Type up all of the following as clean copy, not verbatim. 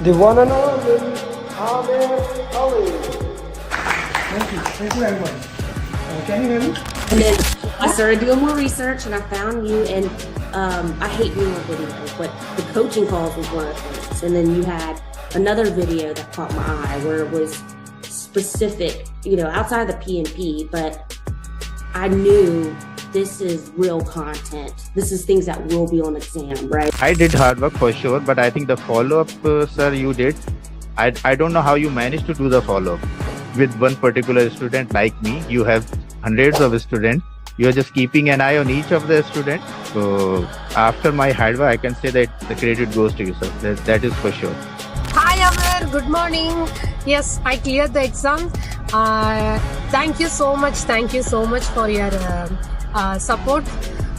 The one and only Ahmed Ali. Thank you very much. Can you hear me? And then I started doing more research and I found you, and I hate doing a video, but the coaching calls was one of the things. And then you had another video that caught my eye where it was specific, outside the PMP, but I knew this is real content. This is things that will be on exam, right? I did hard work for sure, but I think the follow-up, sir, you did. I don't know how you managed to do the follow-up with one particular student like me. You have hundreds of students. You're just keeping an eye on each of the students. So after my hard work, I can say that the credit goes to you, sir. That is for sure. Hi Amir, good morning. Yes, I cleared the exam. Thank you so much. Thank you so much for your support.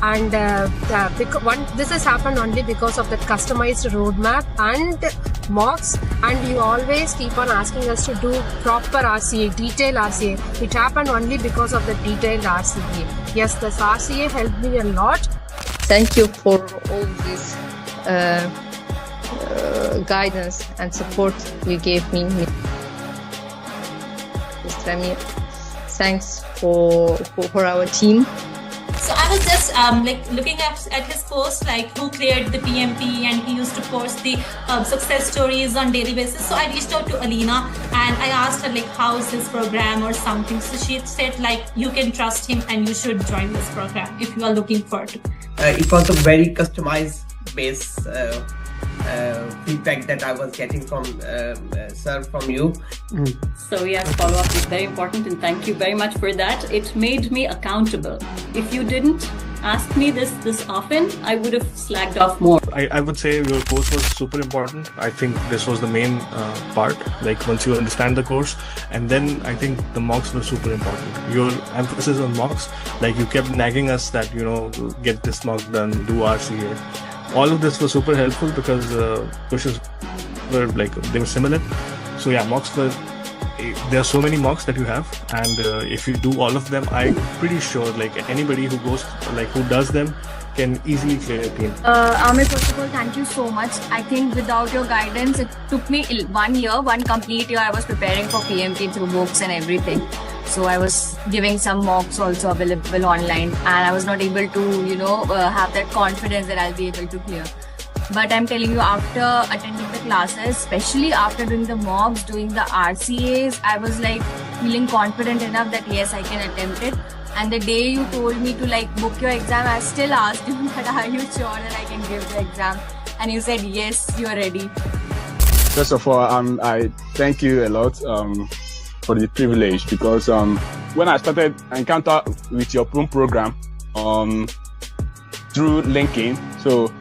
And this has happened only because of that customized roadmap and mocks, and you always keep on asking us to do proper RCA, detailed RCA. It happened only because of the detailed RCA. Yes, this RCA helped me a lot. Thank you for all this guidance and support you gave me, Mr. Amir. Thanks for our team. So I was just looking at his post, who cleared the PMP, and he used to post the success stories on daily basis. So I reached out to Alina and I asked her how is his program or something. So she said you can trust him and you should join this program if you are looking for it. It was a very customized base feedback that I was getting from sir, from you. So yes, follow-up is very important, and thank you very much for that. It made me accountable. If you didn't ask me this often, I would have slacked off more. I would say your course was super important. I think this was the main part, once you understand the course, and then I think the mocks were super important. Your emphasis on mocks, you kept nagging us that, get this mock done, do RCA. All of this was super helpful because questions were they were similar. So yeah, mocks were, there are so many mocks that you have, and if you do all of them, I'm pretty sure anybody who goes, who does them can easily clear a PMP. Amir, first of all, thank you so much. I think without your guidance, it took me 1 year, one complete year. I was preparing for PMP through books and everything. So I was giving some mocks also available online, and I was not able to, have that confidence that I'll be able to clear. But I'm telling you, after attending the classes, especially after doing the mocks, doing the RCAs, I was feeling confident enough that yes, I can attempt it. And the day you told me to book your exam, I still asked you that are you sure that I can give the exam? And you said yes, you are ready. First of all, I thank you a lot for the privilege, because when I started encounter with your program through LinkedIn, so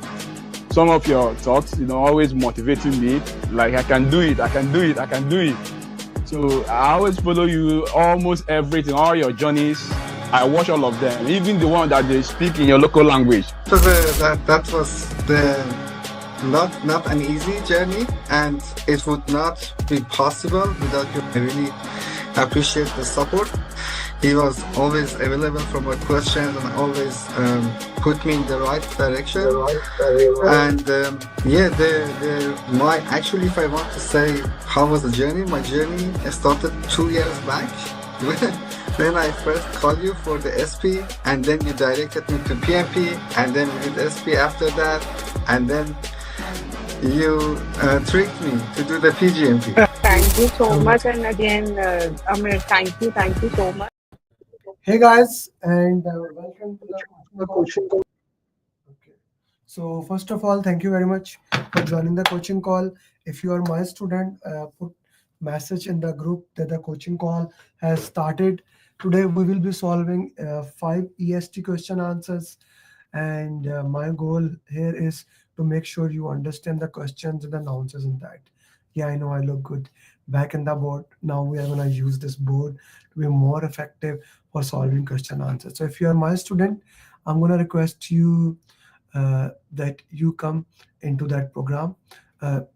some of your talks, always motivating me, I can do it, I can do it, I can do it. So I always follow you, almost everything, all your journeys. I watch all of them, even the one that they speak in your local language. So that was not an easy journey, and it would not be possible without you. I really appreciate the support. He was always available for my questions and always put me in the right direction. And actually, if I want to say how was the journey, my journey started 2 years back. Then I first called you for the SP, and then you directed me to PMP, and then we did SP after that, and then you tricked me to do the PGMP. Thank you so much, and again, Amir, thank you so much. Hey guys, and welcome to the coaching call. Okay. So first of all, thank you very much for joining the coaching call. If you are my student, put message in the group that the coaching call has started. Today we will be solving 5 EST question answers, and my goal here is to make sure you understand the questions and the answers in that. Yeah, I know I look good back in the board. Now we are going to use this board to be more effective for solving question answers. So if you are my student, I'm going to request you that you come into that program.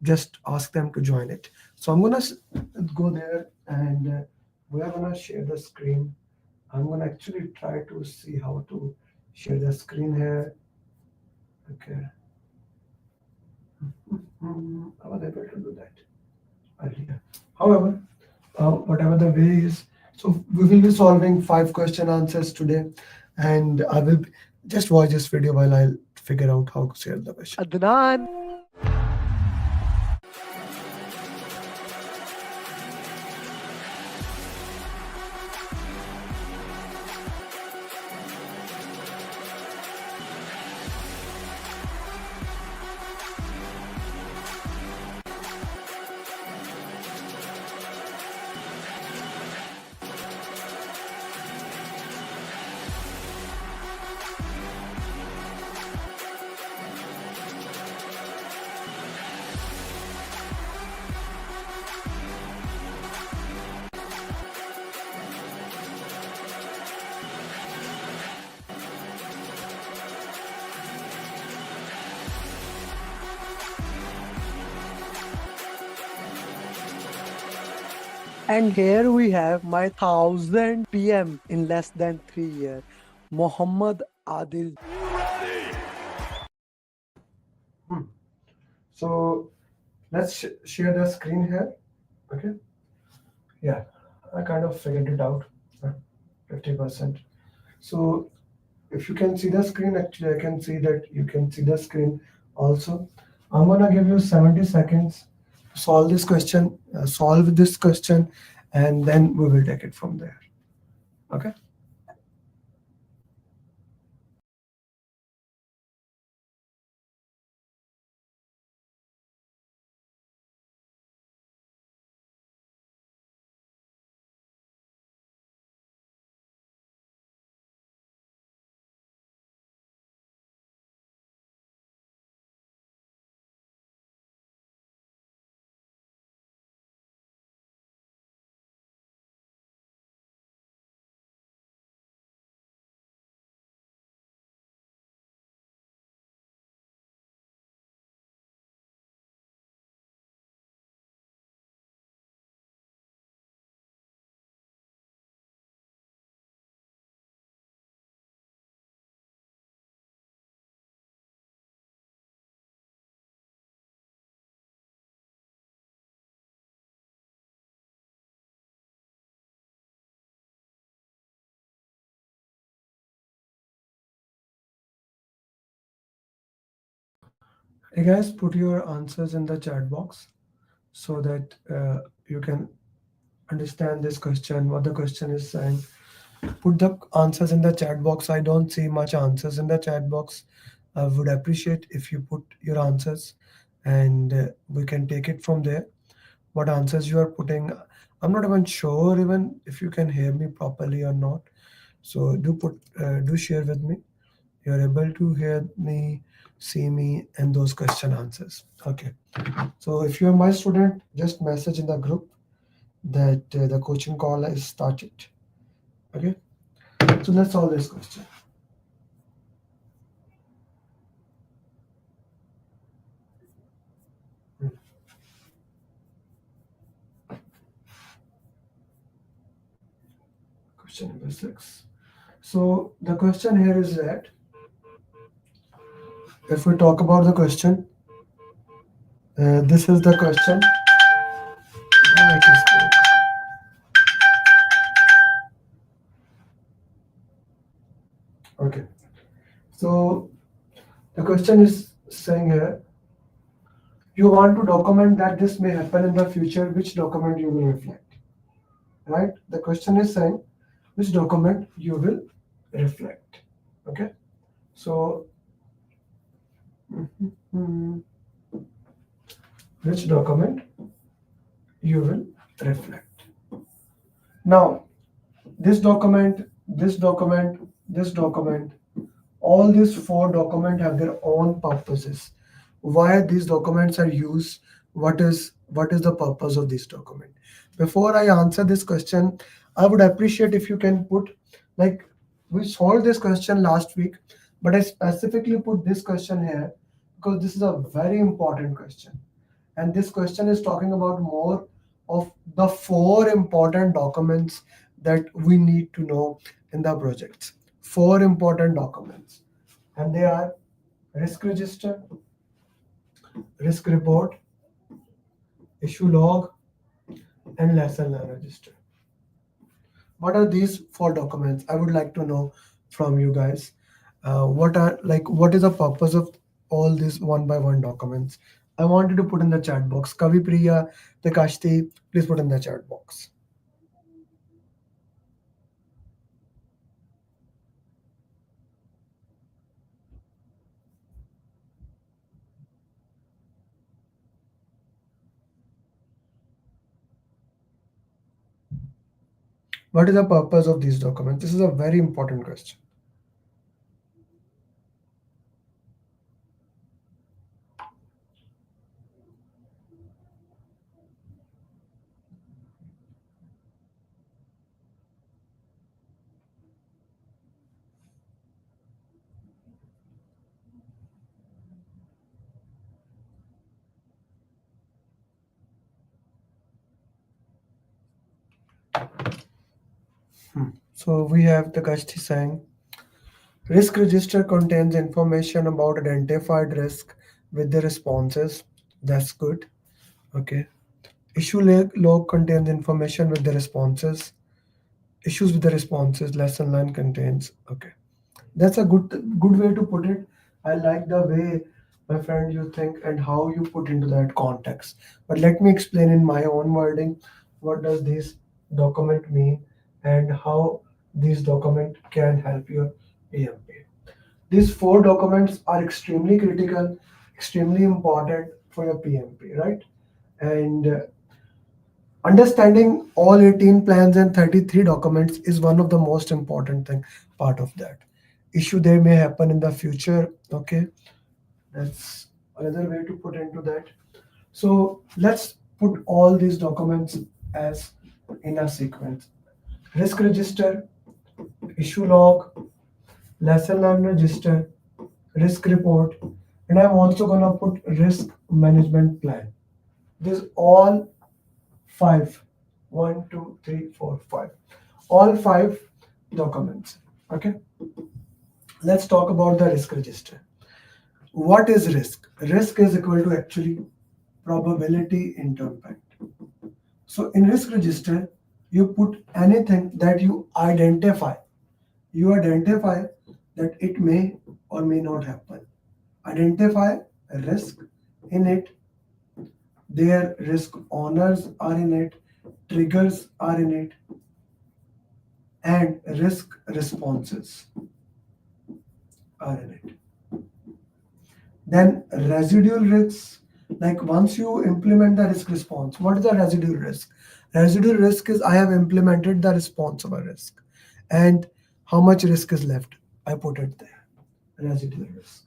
Just ask them to join it. So I'm going to go there, and we are going to share the screen. I'm going to actually try to see how to share the screen here. Okay. I was able to do that earlier. However, whatever the way is, so we will be solving 5 question answers today, and I will just watch this video while I'll figure out how to share the question. Adnan. And here we have my 1000 PM in less than 3 years, Muhammad Adil. So let's share the screen here. Okay. Yeah, I kind of figured it out. 50%. So if you can see the screen, actually I can see that you can see the screen also. I'm gonna give you 70 seconds to solve this question, and then we will take it from there. Okay. Hey guys, put your answers in the chat box so that you can understand this question, what the question is saying. Put the answers in the chat box. I don't see much answers in the chat box. I would appreciate if you put your answers, and we can take it from there. What answers you are putting, I'm not even sure even if you can hear me properly or not. So do share with me. You're able to hear me, see me, and those question answers. Okay. So if you're my student, just message in the group that the coaching call is started. Okay. So let's solve this question. Question number 6. So the question here is that if we talk about the question, this is the question. Okay. So the question is saying here, you want to document that this may happen in the future, which document you will reflect, right? The question is saying which document you will reflect. Okay. So which document you will reflect. Now, this document, all these 4 documents have their own purposes. Why these documents are used, what is the purpose of this document. Before I answer this question, I would appreciate if you can put, like, we solved this question last week, but I specifically put this question here because this is a very important question. And this question is talking about more of the 4 important documents that we need to know in the projects. 4 important documents, and they are risk register, risk report, issue log, and lesson learn register. What are these 4 documents? I would like to know from you guys. What is the purpose of all these one by one documents? I want you to put in the chat box. Kavi Priya, Takashti, please put in the chat box. What is the purpose of these documents? This is a very important question. So we have Takashti saying, risk register contains information about identified risk with the responses. That's good. Okay. Issue log contains information with the responses. Issues with the responses. Lesson learned contains. Okay. That's a good way to put it. I like the way, my friend, you think and how you put into that context. But let me explain in my own wording what does this document mean and how this document can help your PMP. These 4 documents are extremely critical, extremely important for your PMP, right? And understanding all 18 plans and 33 documents is one of the most important part of that. Issue they may happen in the future. Okay, that's another way to put into that. So let's put all these documents as in a sequence: risk register, issue log, lesson learned register, risk report, and I'm also gonna put risk management plan. These all 5, 1, 2, 3, 4, 5, all 5 documents. Okay, let's talk about the risk register. What is risk? Risk is equal to actually probability into impact. So in risk register, you put anything that you identify. You identify that it may or may not happen. Identify a risk in it. Their risk owners are in it. Triggers are in it. And risk responses are in it. Then residual risks, like once you implement the risk response, what is the residual risk? Residual risk is I have implemented the response of a risk and how much risk is left. I put it there, residual risk.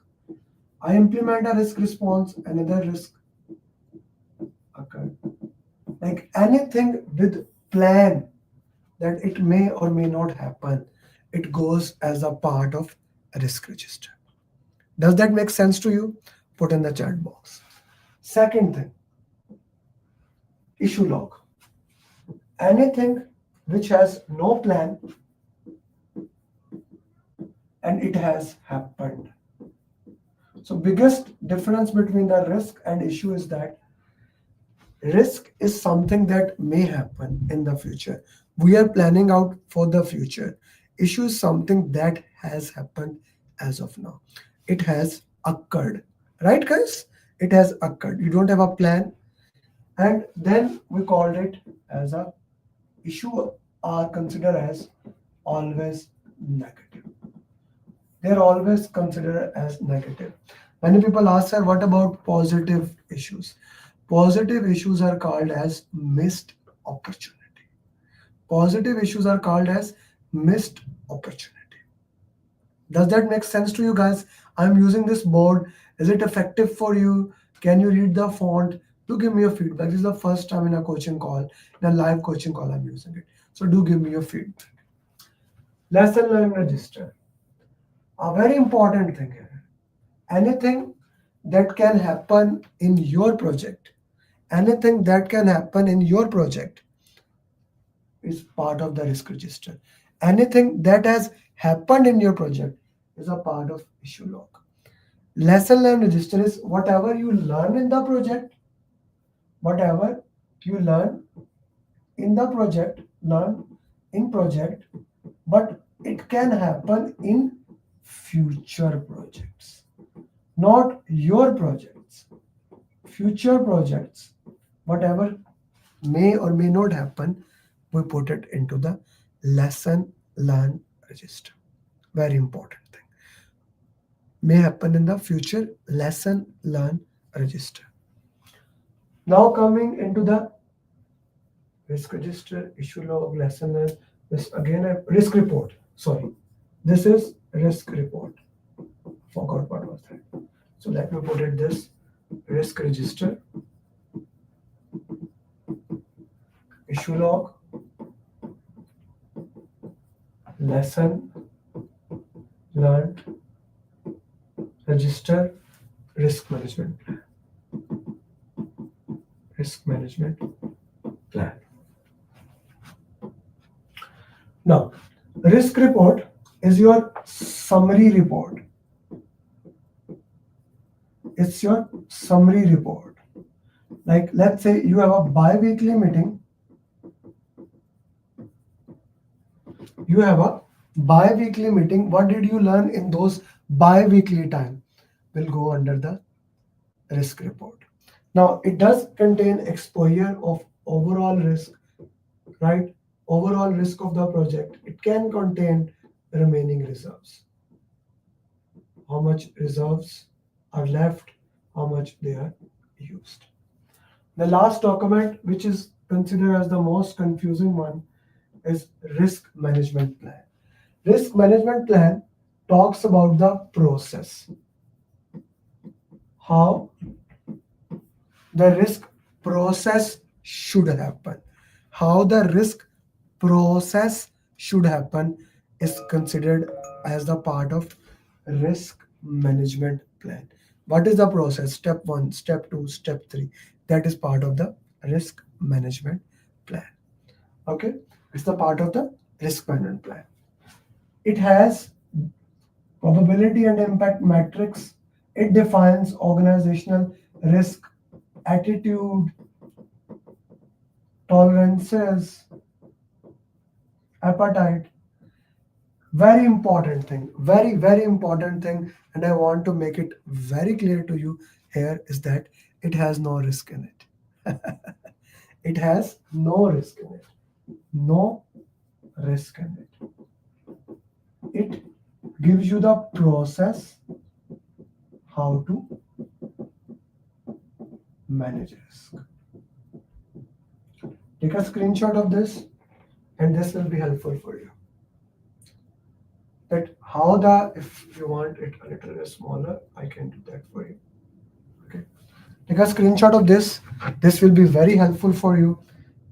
I implement a risk response, another risk occurred. Like anything with plan that it may or may not happen, it goes as a part of a risk register. Does that make sense to you? Put in the chat box. Second thing, issue log. Anything which has no plan and it has happened. So biggest difference between the risk and issue is that risk is something that may happen in the future. We are planning out for the future. Issue is something that has happened as of now. It has occurred. Right, guys? It has occurred. You don't have a plan. And then we called it as a issue are considered as always negative. They're always considered as negative. Many people ask, sir, what about positive issues? Positive issues are called as missed opportunity. Positive issues are called as missed opportunity. Does that make sense to you guys? I'm using this board. Is it effective for you? Can you read the font? Do give me your feedback. This is the first time in a coaching call, in a live coaching call, I'm using it. So do give me your feedback. Lesson learned register. A very important thing here. Anything that can happen in your project, anything that can happen in your project is part of the risk register. Anything that has happened in your project is a part of issue log. lesson learn register is whatever you learn in the project, whatever you learn in the project, learn in project, but it can happen in future projects, not your projects. Future projects, whatever may or may not happen, we put it into the lesson learn register. Very important thing. May happen in the future lesson learn register. Now coming into the risk register, issue log, lesson learn. This again a risk report. Sorry, this is risk report. Forgot what was that. So let me put it this risk register, issue log, lesson learned, register, risk management plan. Risk management plan. Now, risk report is your summary report. It's your summary report. Like, let's say you have a bi-weekly meeting. You have a bi-weekly meeting. What did you learn in those bi-weekly time? Will go under the risk report. Now, it does contain exposure of overall risk, right? Overall risk of the project. It can contain remaining reserves. How much reserves are left, how much they are used. The last document, which is considered as the most confusing one, is risk management plan. Risk management plan talks about the process, how the risk process should happen. How the risk process should happen is considered as the part of risk management plan. What is the process? Step 1, step 2, step 3. That is part of the risk management plan. Okay, it's the part of the risk management plan. It has probability and impact matrix. It defines organizational risk, attitude, tolerances, appetite. Very important thing, very important thing, and I want to make it very clear to you here is that it has no risk in it. It has no risk in it. No risk in it. It gives you the process how to manage risk. Take a screenshot of this, and this will be helpful for you. That how if you want it a little bit smaller, I can do that for you. Okay, take a screenshot of this. This will be very helpful for you.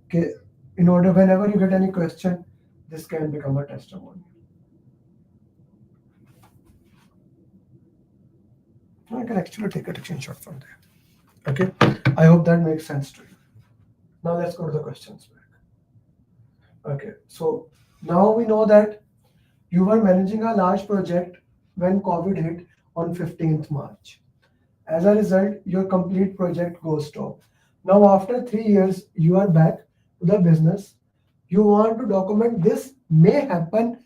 Okay, in order whenever you get any question, this can become a testimonial. I can actually take a screenshot from there. Okay, I hope that makes sense to you. Now let's go to the questions back. Okay, so now we know that you were managing a large project when COVID hit on 15th March. As a result, your complete project goes stop. Now after 3 years, you are back to the business. You want to document this may happen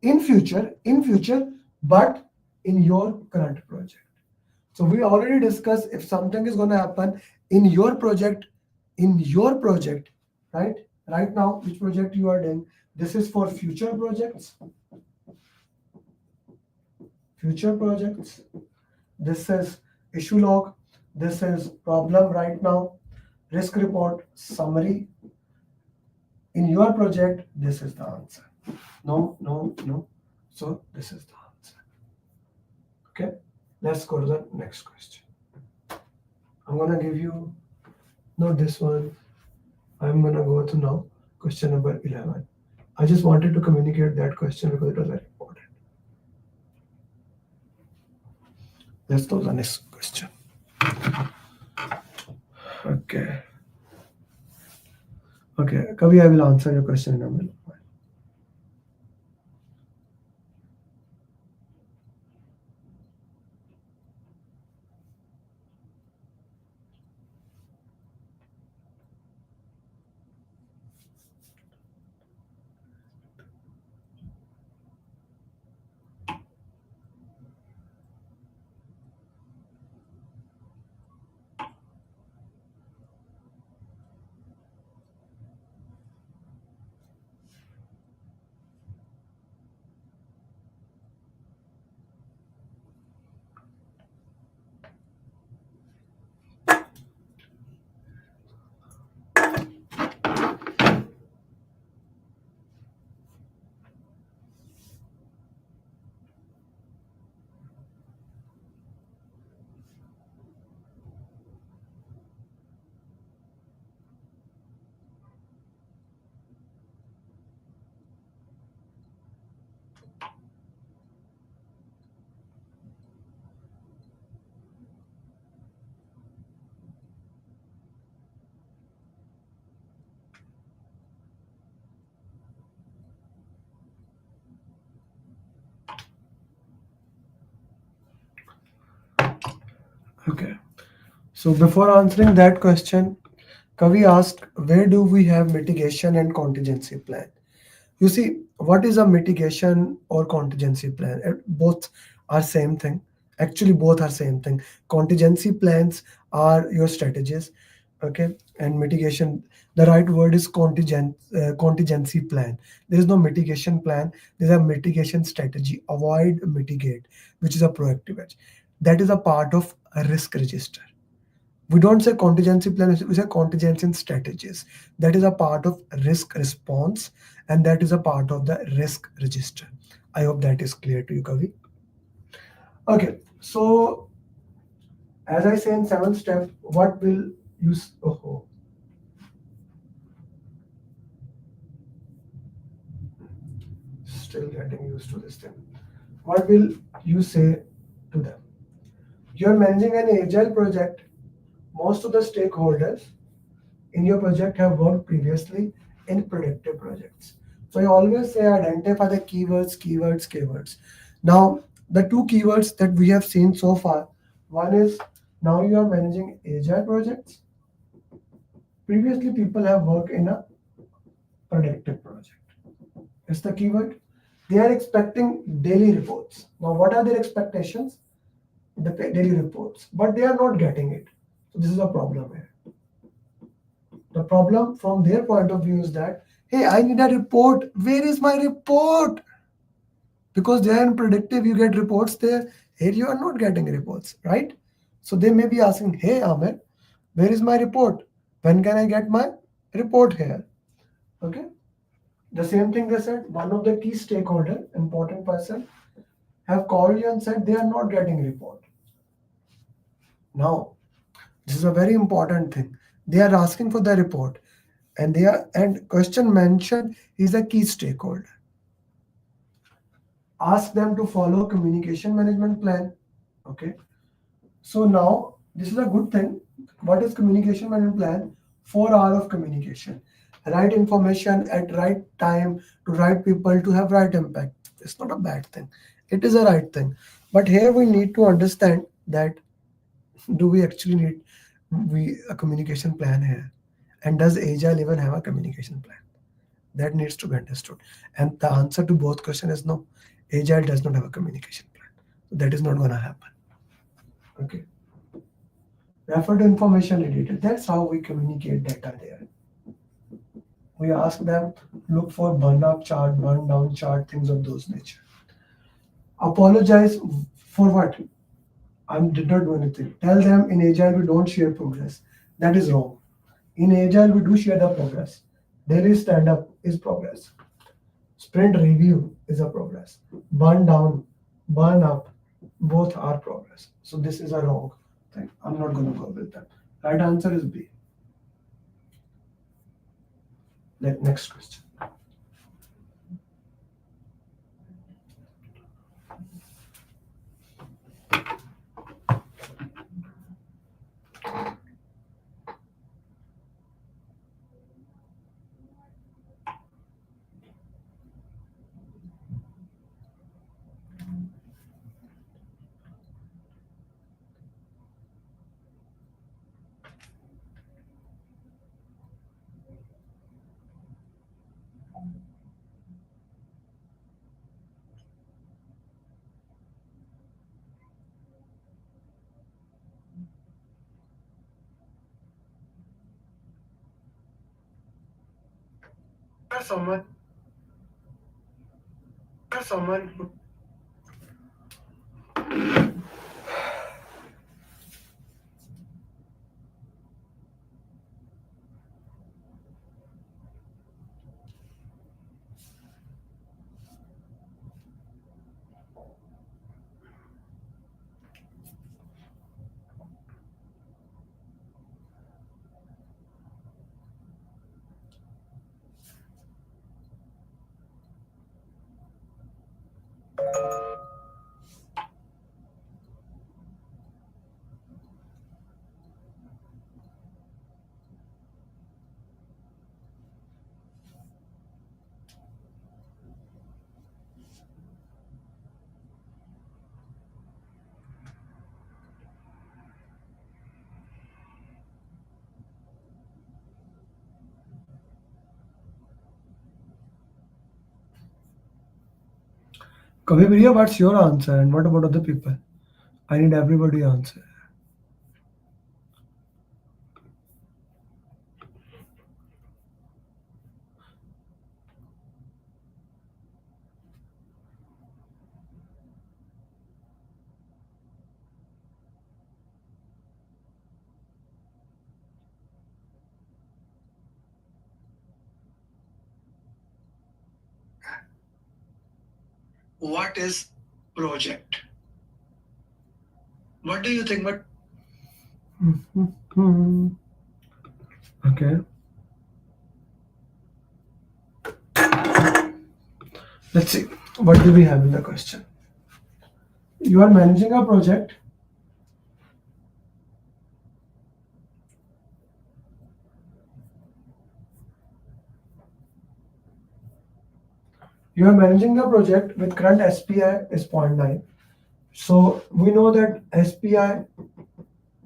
in future, but in your current project. So we already discussed if something is going to happen in your project, right? Right now, which project you are doing? This is for future projects. Future projects. This is issue log. This is problem right now. Risk report, summary. In your project, this is the answer. No. So this is the answer. Okay. Let's go to the next question. I'm going to give you, not this one. I'm going to go to now question number 11. I just wanted to communicate that question because it was very important. Let's go to the next question. Okay. Kavi, I will answer your question in a minute. Okay. So before answering that question, Kavi asked, where do we have mitigation and contingency plan? You see, what is a mitigation or contingency plan? Both are same thing. Actually, both are same thing. Contingency plans are your strategies, okay, and mitigation. The right word is contingency plan. There is no mitigation plan. There is a mitigation strategy. Avoid, mitigate, which is a proactive edge. That is a part of a risk register. We don't say contingency plan, we say contingency strategies. That is a part of risk response, and that is a part of the risk register. I hope that is clear to you, Kavi. Okay, so as I say in seventh step, what will you oh, still getting used to this thing. What will you say to them? You're managing an agile project. Most of the stakeholders in your project have worked previously in predictive projects. So I always say identify the keywords. Now, the two keywords that we have seen so far, one is now you are managing agile projects. Previously, people have worked in a predictive project. It's the keyword. They are expecting daily reports. Now, what are their expectations? The daily reports, but they are not getting it. So this is a problem here. The problem from their point of view is that, hey, I need a report. Where is my report? Because they are in predictive, you get reports there. Here you are not getting reports, right? So they may be asking, hey, Ahmed, where is my report? When can I get my report here? Okay. The same thing they said, one of the key stakeholder, important person, have called you and said they are not getting report. Now, this is a very important thing. They are asking for the report, and question mentioned is a key stakeholder. Ask them to follow communication management plan. Okay. So now this is a good thing. What is communication management plan? 4 hours of communication. Right information at right time to right people to have right impact. It's not a bad thing. It is a right thing. But here we need to understand that do we actually need a communication plan here? And does Agile even have a communication plan? That needs to be understood. And the answer to both questions is no. Agile does not have a communication plan. So that is not going to happen. Okay. Refer to information editor. That's how we communicate data there. We ask them, look for burn up chart, burn down chart, things of those nature. Apologize for what? I did not do anything. Tell them in Agile we don't share progress. That is wrong. In Agile we do share the progress. Daily stand up is progress. Sprint review is a progress. Burn down, burn up, both are progress. So this is a wrong thing. I'm not going to go with that. Right answer is B. Next question. Someone who Kavi Priya, what's your answer and what about other people? I need everybody answer. What is project? What do you think? What? Okay. Let's see. What do we have in the question? You are managing a project. You are managing the project with current SPI is 0.9. So we know that SPI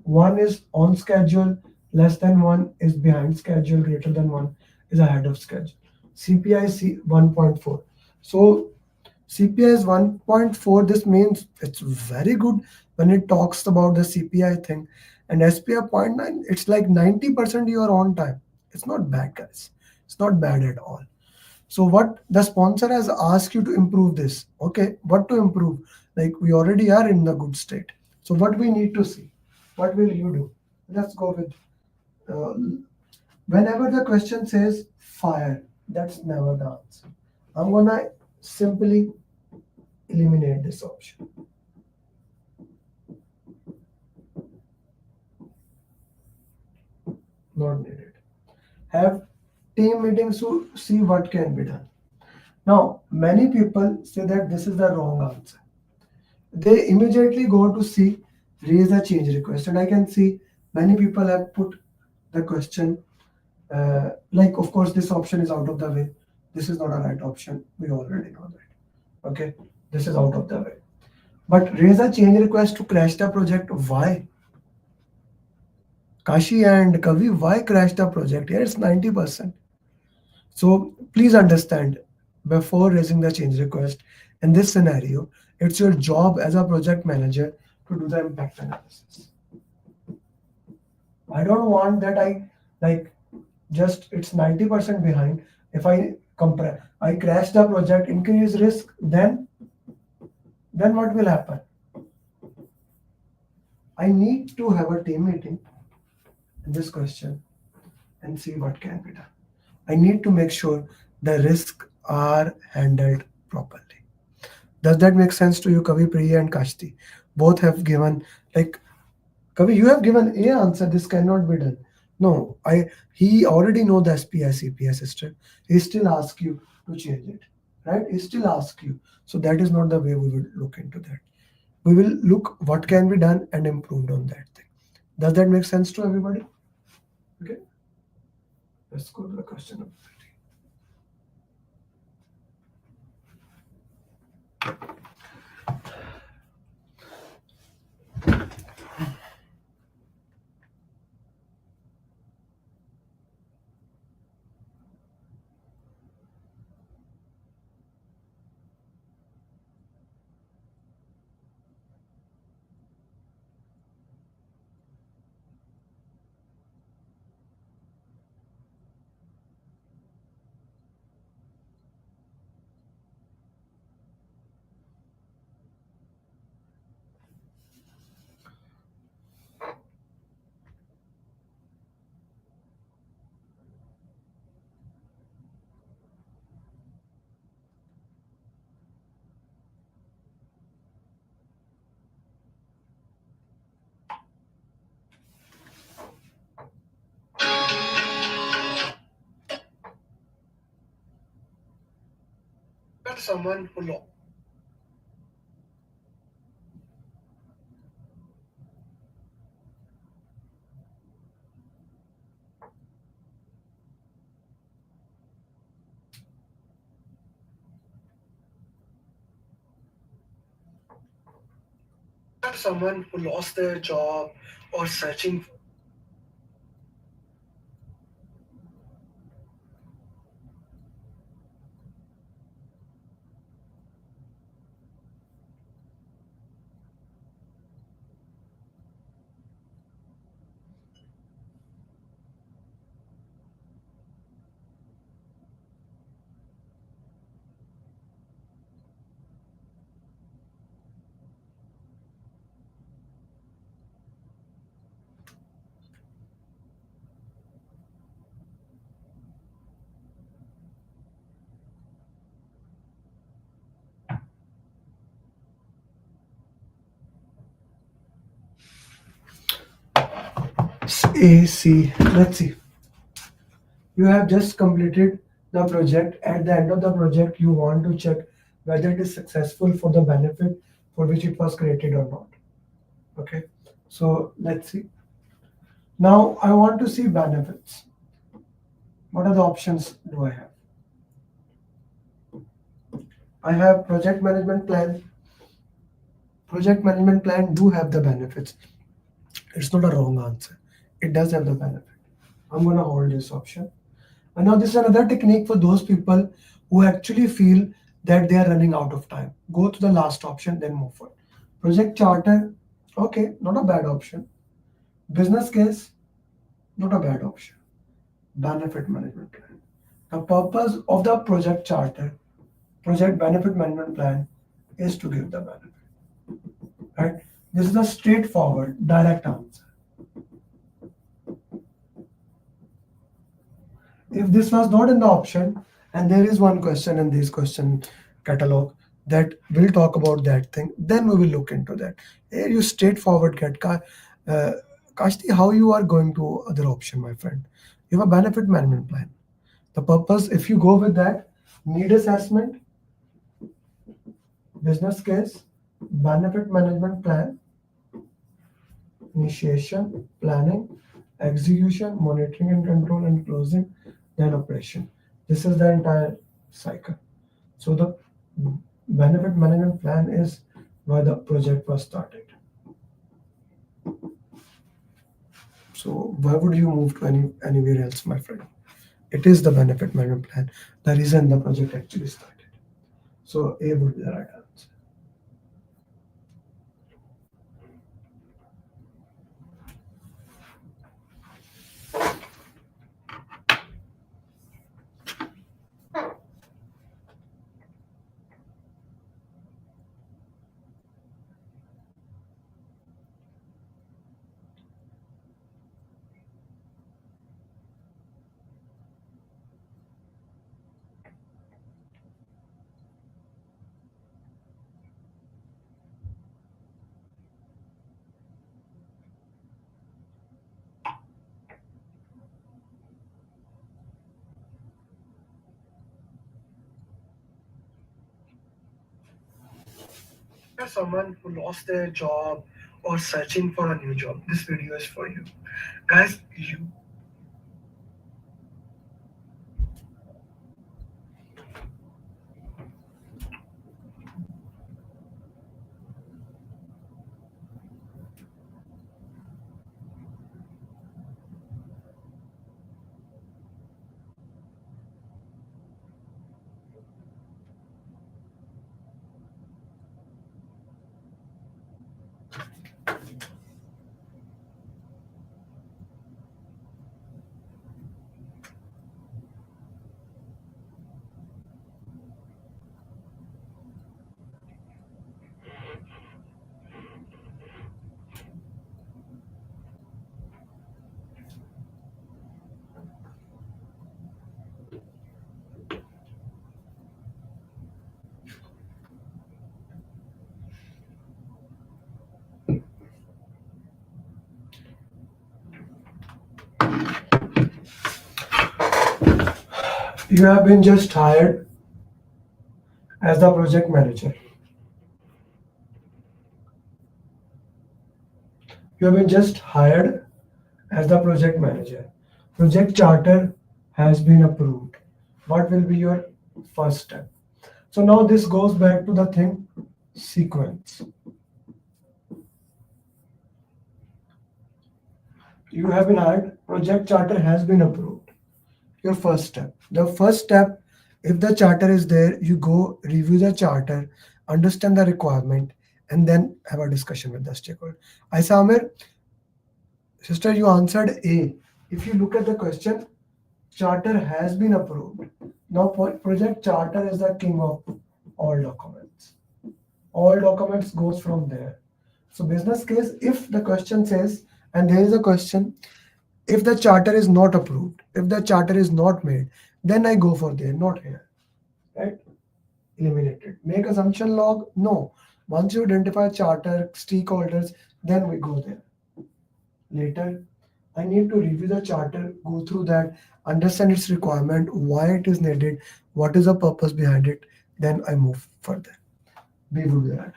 1 is on schedule, less than 1 is behind schedule, greater than 1 is ahead of schedule. CPI is 1.4. So CPI is 1.4. This means it's very good when it talks about the CPI thing. And SPI 0.9, it's like 90% you are on time. It's not bad, guys. It's not bad at all. So what the sponsor has asked you to improve this. Okay, what to improve? Like we already are in the good state. So what we need to see? What will you do? Let's go with whenever the question says fire, that's never the answer. I'm gonna simply eliminate this option. Not needed. Have team meetings to see what can be done. Now, many people say that this is the wrong answer. They immediately go to see raise a change request, and I can see many people have put the question like, of course, this option is out of the way. This is not a right option. We already know that. Okay, this is out of the way. But raise a change request to crash the project. Why? Kashi and Kavi, why crash the project? Here it's 90%. So please understand, before raising the change request, in this scenario, it's your job as a project manager to do the impact analysis. I don't want that I like just it's 90% behind. If I compare, I crash the project, increase risk, then what will happen? I need to have a team meeting in this question and see what can be done. I need to make sure the risks are handled properly. Does that make sense to you, Kavi, Priya, and Kashti? Both have given, like, Kavi, you have given A answer, this cannot be done. No, he already know the SPI CPI system. He still asks you to change it, right? He still asks you. So that is not the way we will look into that. We will look what can be done and improved on that thing. Does that make sense to everybody? Okay. Let's go to the question number 30. Someone who lost their job or searching. A, C. Let's see. You have just completed the project. At the end of the project, you want to check whether it is successful for the benefit for which it was created or not. Okay, so let's see. Now I want to see benefits. What are the options do I have? I have project management plan. Project management plan do have the benefits. It's not a wrong answer. It does have the benefit. I'm gonna hold this option. And now this is another technique for those people who actually feel that they are running out of time. Go to the last option, then move forward. Project charter, okay, not a bad option. Business case, not a bad option. Benefit management plan. The purpose of the project charter, project benefit management plan, is to give the benefit. Right? This is a straightforward, direct answer. If this was not in the option, and there is one question in this question catalog that will talk about that thing, then we will look into that. Here you straightforward get Kashti, how you are going to other option, my friend? You have a benefit management plan. The purpose, if you go with that, need assessment, business case, benefit management plan, initiation, planning, execution, monitoring and control, and closing, then operation. This is the entire cycle. So the benefit management plan is why the project was started. So why would you move to anywhere else, my friend? It is the benefit management plan, the reason the project actually started. So A would be the right answer. Someone who lost their job or searching for a new job, this video is for you. Guys, you have been just hired as the project manager. You have been just hired as the project manager. Project charter has been approved. What will be your first step? So now this goes back to the thing sequence. You have been hired, project charter has been approved. Your first step. The first step, if the charter is there, you go review the charter, understand the requirement, and then have a discussion with the stakeholder. Aisa Amir, sister, you answered A. If you look at the question, charter has been approved. Now project charter is the king of all documents. All documents goes from there. So business case, if the question says, and there is a question, if the charter is not approved, if the charter is not made, then I go for there, not here. Right? Eliminated. Make assumption log? No. Once you identify charter, stakeholders, then we go there. Later, I need to review the charter, go through that, understand its requirement, why it is needed, what is the purpose behind it, then I move further. B would be the right answer.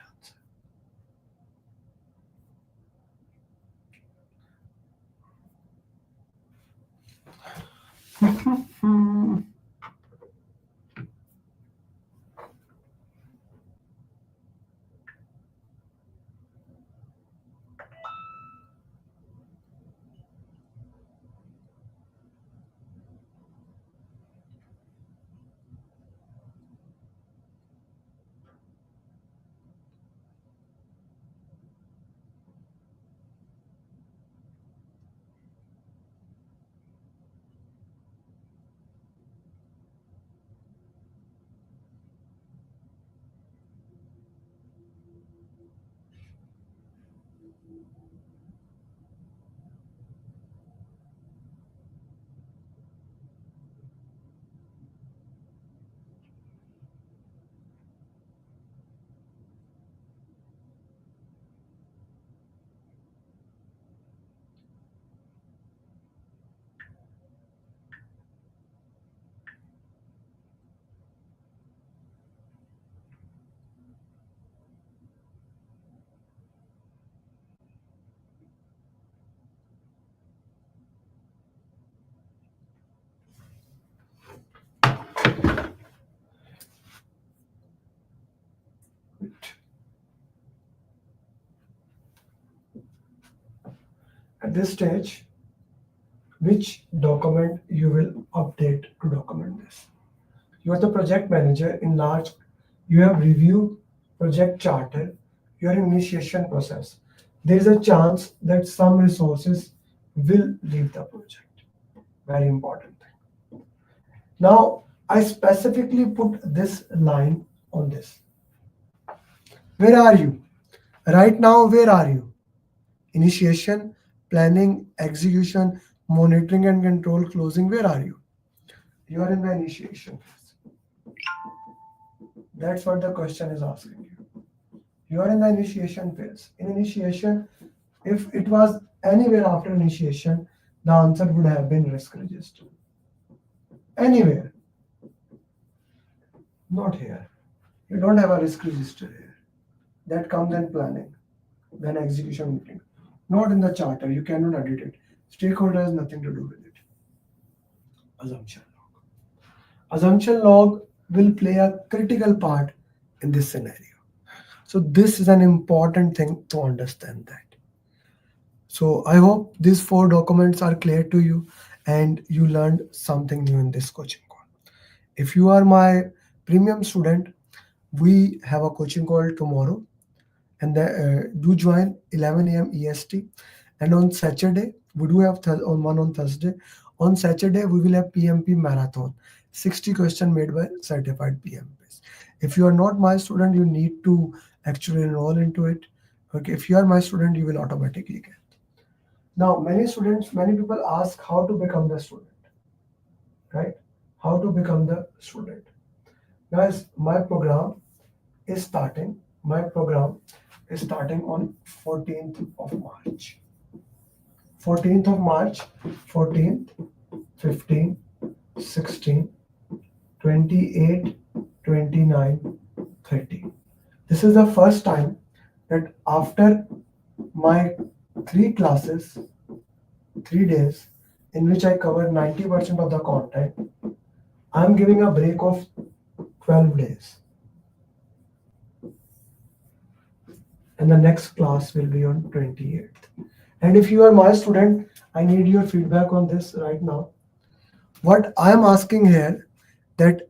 At this stage, which document you will update to document this? You are the project manager in large, you have reviewed project charter, you are in initiation process. There is a chance that some resources will leave the project. Very important thing. Now, I specifically put this line on this. Where are you? Right now, where are you? Initiation, planning, execution, monitoring and control, closing, where are you? You are in the initiation phase. That's what the question is asking you. You are in the initiation phase. In initiation, if it was anywhere after initiation, the answer would have been risk register. Anywhere. Not here. You don't have a risk register here. That comes in planning, then execution meeting. Not in the charter. You cannot edit it. Stakeholder has nothing to do with it. Assumption log. Assumption log will play a critical part in this scenario. So this is an important thing to understand that. So I hope these 4 documents are clear to you and you learned something new in this coaching call. If you are my premium student, we have a coaching call tomorrow, and do join 11 a.m. EST. And on Saturday, we do have one on Thursday. On Saturday, we will have PMP marathon, 60 questions made by certified PMPs. If you are not my student, you need to actually enroll into it. Okay, if you are my student, you will automatically get. Now, many people ask how to become the student, right? How to become the student. Guys, my program is starting. My program is starting on 14th of March. 14th of March, 14th, 15, 16, 28, 29, 30. This is the first time that after my 3 classes, 3 days, in which I cover 90% of the content, I'm giving a break of 12 days. And the next class will be on 28th. And if you are my student, I need your feedback on this right now. What I am asking here, that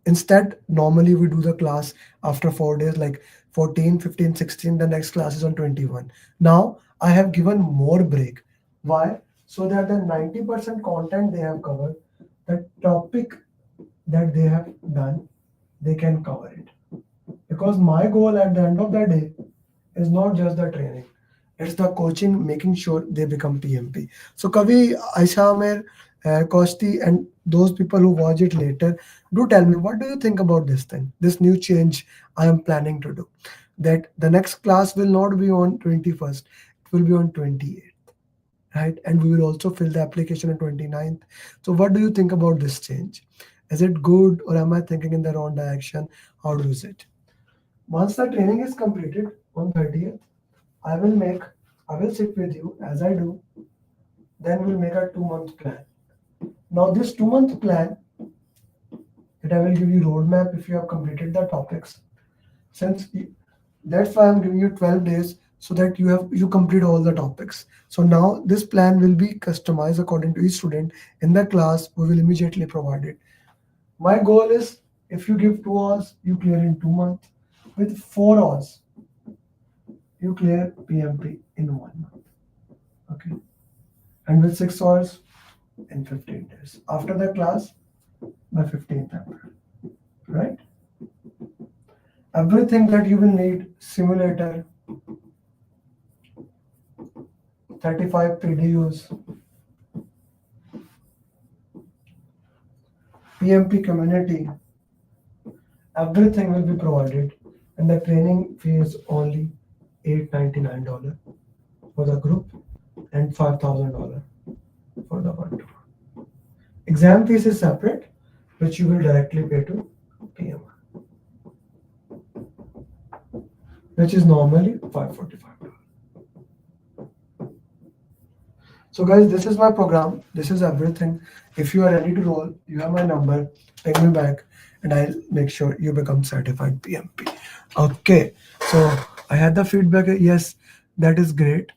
instead, normally we do the class after 4 days, like 14, 15, 16, the next class is on 21. Now, I have given more break. Why? So that the 90% content they have covered, the topic that they have done, they can cover it. Because my goal at the end of the day is not just the training. It's the coaching, making sure they become PMP. So Kavi, Aisha, Amir, Kosti, and those people who watch it later, do tell me, what do you think about this thing, this new change I am planning to do? That the next class will not be on 21st, it will be on 28th. right? And we will also fill the application on 29th. So what do you think about this change? Is it good, or am I thinking in the wrong direction? How do you see it? Once the training is completed on 30th, I will make, I will sit with you as I do, then we'll make a 2-month plan. Now this 2-month plan, that I will give you roadmap if you have completed the topics. That's why I'm giving you 12 days so that you complete all the topics. So now this plan will be customized according to each student. In the class, we will immediately provide it. My goal is, if you give 2 hours, you clear in 2 months. With 4 hours, you clear PMP in 1 month. Okay. And with 6 hours, in 15 days. After the class, by 15th April. Right? Everything that you will need: simulator, 35 PDUs, PMP community, everything will be provided, and the training fee is only $899 for the group and $5,000 for the one-to-one. Exam fees is separate, which you will directly pay to PMI, which is normally $545. So guys, this is my program. This is everything. If you are ready to roll, you have my number. Ping me back, and I'll make sure you become certified PMP. Okay. So I had the feedback. Yes, that is great.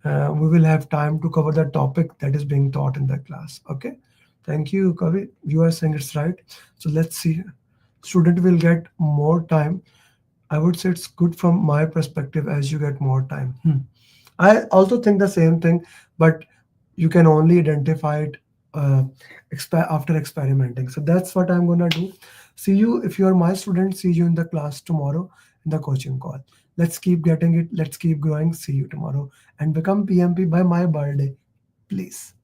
We will have time to cover the topic that is being taught in the class. Okay. Thank you, Kavi. You are saying it's right. So let's see. Student will get more time. I would say it's good from my perspective as you get more time. I also think the same thing, but you can only identify it after experimenting. So that's what I'm gonna do. See you, if you're my student, see you in the class tomorrow in the coaching call. Let's keep getting it. Let's keep growing. See you tomorrow and become PMP by my birthday, please.